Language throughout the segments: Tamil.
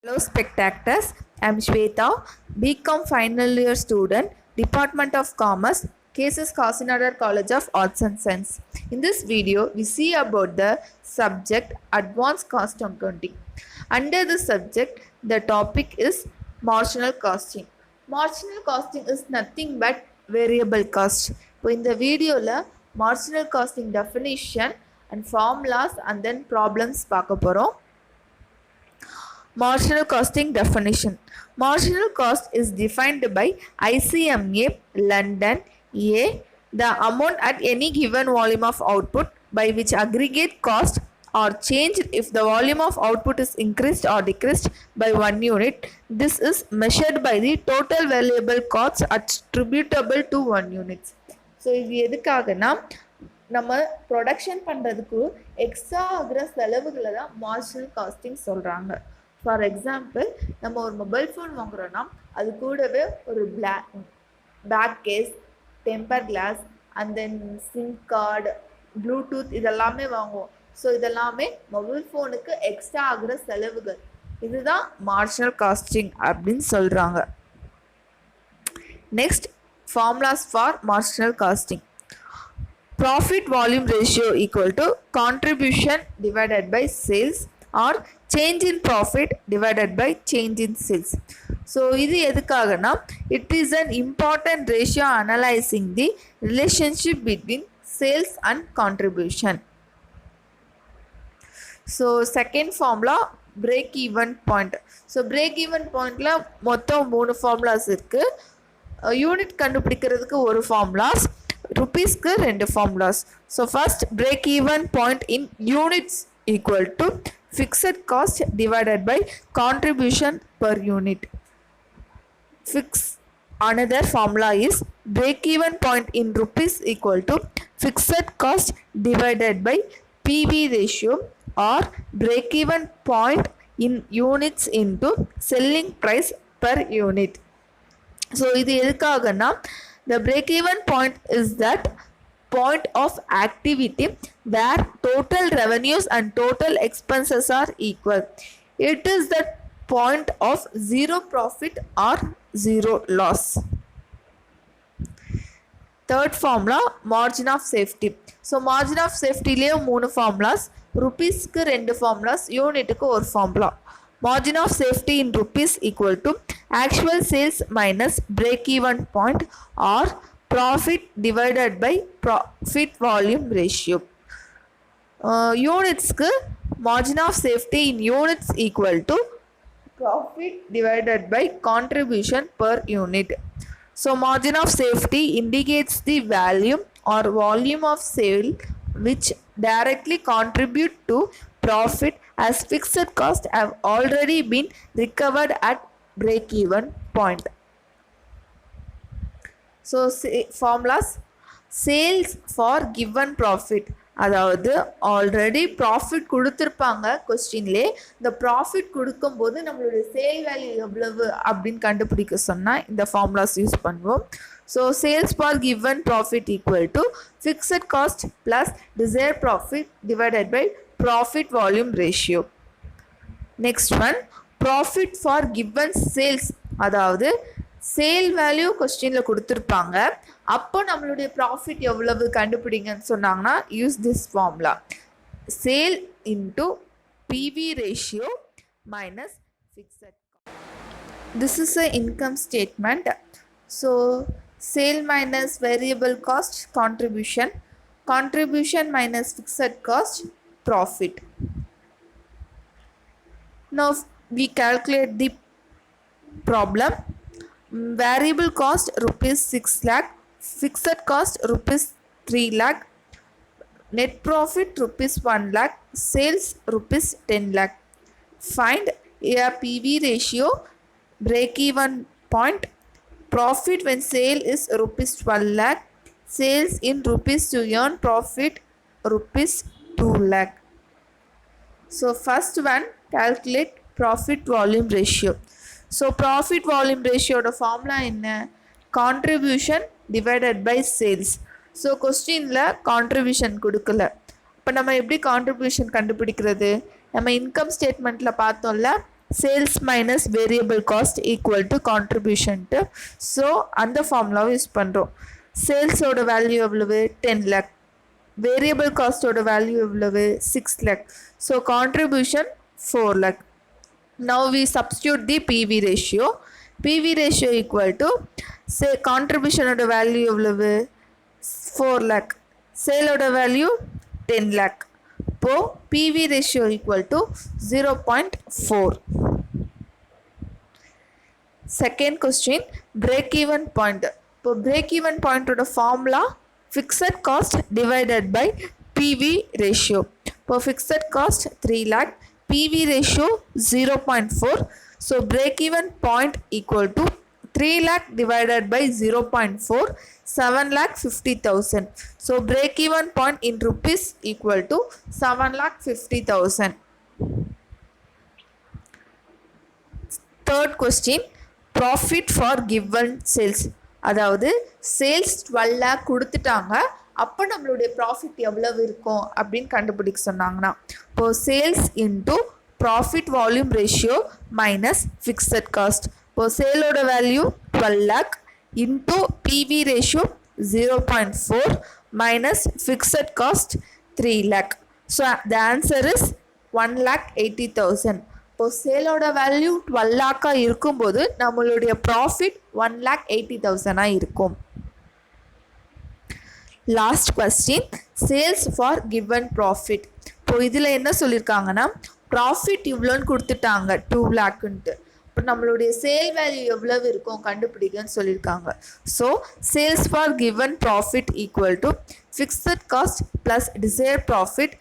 Hello spectators, I am Shweta, BCom final year student, Department of Commerce, Cases Kasinagar College of Arts and Science. In this video, we see about the subject Advanced Cost Accounting. Under the subject, the topic is marginal costing. Marginal costing is nothing but variable cost. இப்போ இந்த வீடியோவில் marginal costing definition and formulas and then problems பார்க்க போகிறோம். Marginal costing definition. Marginal cost is defined by ICMA London A. The amount at any given volume of output by which aggregate cost are changed if the volume of output is increased or decreased by 1 unit. This is measured by the total variable costs attributable to 1 unit. So, இது எதுக்காகனா நம்ம ப்ரொடக்ஷன் பண்ணுறதுக்கு எக்ஸ்ட்ரா ஆகிற செலவுகளை தான் மார்ஜினல் காஸ்டிங் சொல்கிறாங்க. ஃபார் எக்ஸாம்பிள் நம்ம ஒரு மொபைல் ஃபோன் வாங்குகிறோன்னா அது கூடவே ஒரு back case, temper glass and then SIM card, Bluetooth இதெல்லாமே வாங்குவோம். ஸோ இதெல்லாமே மொபைல் ஃபோனுக்கு எக்ஸ்ட்ரா ஆகிற செலவுகள். இதுதான் மார்ஜினல் காஸ்டிங் அப்படின்னு சொல்கிறாங்க. Next, formulas for marginal costing. Profit volume ratio equal to contribution divided by sales or change in profit divided by change in sales. So இது எதுக்காகனா it is an important ratio analyzing the relationship between sales and contribution. So second formula, break even point. So break even pointல மொத்தம் 3 formulas இருக்கு. யூனிட் கண்டுபிடிக்கிறதுக்கு ஒரு formulas, rupeesக்கு 2 formulas. So first, break even point in units equal to fixed cost divided by contribution per unit. Another formula is break even point in rupees equal to fixed cost divided by PV ratio or break even point in units into selling price per unit. So இது எதுக்காகனா the break even point is that point of activity where total revenues and total expenses are equal. It is the point of zero profit or zero loss. Third formula, margin of safety. So margin of safety Leh 3 formulas, rupeesக்கு 2 formulas, unitக்கு ஒரு formula. Margin of safety in rupees equal to actual sales minus break even point or profit divided by profit volume ratio. Units ku margin of safety in units equal to profit divided by contribution per unit. So margin of safety indicates the value or volume of sale which directly contribute to profit as fixed costs have already been recovered at break even point. So formulas, sales for given profit, அதாவது ஆல்ரெடி ப்ராஃபிட் கொடுத்துருப்பாங்க கொஸ்டின்லே, இந்த ப்ராஃபிட் கொடுக்கும்போது நம்மளுடைய சேல் வேல்யூ எவ்வளவு அப்படின்னு கண்டுபிடிக்க சொன்னால் இந்த ஃபார்முலாஸ் யூஸ் பண்ணுவோம். So sales for given profit equal to fixed cost plus desire profit divided by profit volume ratio. Next one, profit for given sales, அதாவது சேல் வேல்யூ கொஸ்டினில் கொடுத்துருப்பாங்க, அப்போ நம்மளுடைய ப்ராஃபிட் எவ்வளவு கண்டுபிடிங்கன்னு சொன்னாங்கன்னா use this formula, sale into PV ratio minus fixed. This is a income statement. So sale minus variable cost contribution, contribution minus fixed cost profit. Now we calculate the problem. Variable cost rupees 6 lakh, fixed cost rupees 3 lakh, net profit rupees 1 lakh, sales rupees 10 lakh. Find a PV ratio, break even point, profit when sale is rupees 12 lakh, sales in rupees to earn profit rupees 2 lakh. So first one, calculate profit volume ratio. So profit volume ரேஷியோட ஃபார்முலா என்ன? Contribution divided by sales. So கொஸ்டினில் கான்ட்ரிபியூஷன் கொடுக்கல, இப்போ நம்ம எப்படி கான்ட்ரிபியூஷன் கண்டுபிடிக்கிறது? நம்ம இன்கம் ஸ்டேட்மெண்ட்டில் பார்த்தோம்ல, sales minus variable cost equal to கான்ட்ரிபியூஷன்ட்டு. ஸோ அந்த ஃபார்முலாவை யூஸ் பண்ணுறோம். சேல்ஸோட வேல்யூ எவ்வளவு 10 lakh, வேரியபிள் காஸ்ட்டோட வேல்யூ எவ்வளவு 6 lakh, so contribution 4 lakh. Now we substitute the PV ratio. PV ratio equal to say contribution ஓட வேல்யூ எவ்வளவு 4 lakh, சேலோட வேல்யூ 10 lakh. இப்போ PV ratio equal to 0.4. Second question, break even point. இப்போ break even point ஓட formula fixed cost divided by PV ratio. இப்போ fixed cost 3 lakh, PV ratio 0.4. So break even point equal to 3 lakh divided by 0.4, 7,50,000. So break even point in rupees equal to 7,50,000. Third question, profit for given sales. அதாவது சேல்ஸ் 12 lakh கொடுத்துட்டாங்க, அப்போ நம்மளுடைய ப்ராஃபிட் எவ்வளவு இருக்கும் அப்படின்னு கண்டுபிடிக்க சொன்னாங்கன்னா, இப்போது sales into profit volume ratio minus fixed cost. இப்போது சேலோட value 12 lakh into PV ratio 0.4 minus fixed cost 3 lakh. So the answer is 1,80,000. இப்போது சேலோட வேல்யூ 12 lakh இருக்கும்போது நம்மளுடைய ப்ராஃபிட் 1,80,000 இருக்கும். Last question, sales for given profit. இப்போ இதில் என்ன சொல்லியிருக்காங்கன்னா, ப்ராஃபிட் இவ்வளோன்னு கொடுத்துட்டாங்க 2 lakhன்ட்டு. இப்போ நம்மளுடைய சேல் வேல்யூ எவ்வளவு இருக்கும் கண்டுபிடிக்கன்னு சொல்லியிருக்காங்க. So sales for given profit equal to fixed cost plus desired profit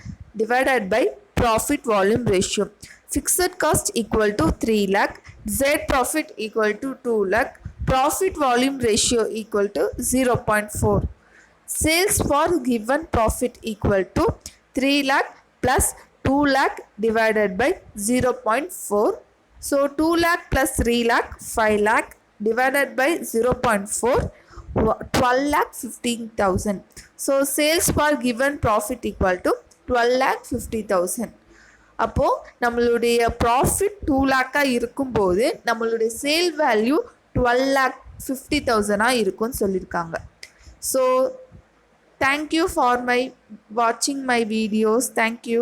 divided by profit volume ratio. Fixed cost equal to 3 lakh, desired profit equal to 2 lakh, profit volume ratio equal to 0.4. Sales for given profit equal to 3 lakh plus 2 lakh divided by 0.4. So 2 lakh plus 3 lakh 5 lakh divided by 0.4, 12,15,000. So sales for given profit equal to 12,50,000. அப்போது நம்மளுடைய ப்ராஃபிட் 2 lakh இருக்கும்போது நம்மளுடைய சேல் வேல்யூ 12,50,000 இருக்கும்னு சொல்லியிருக்காங்க. So thank you for watching my videos. Thank you.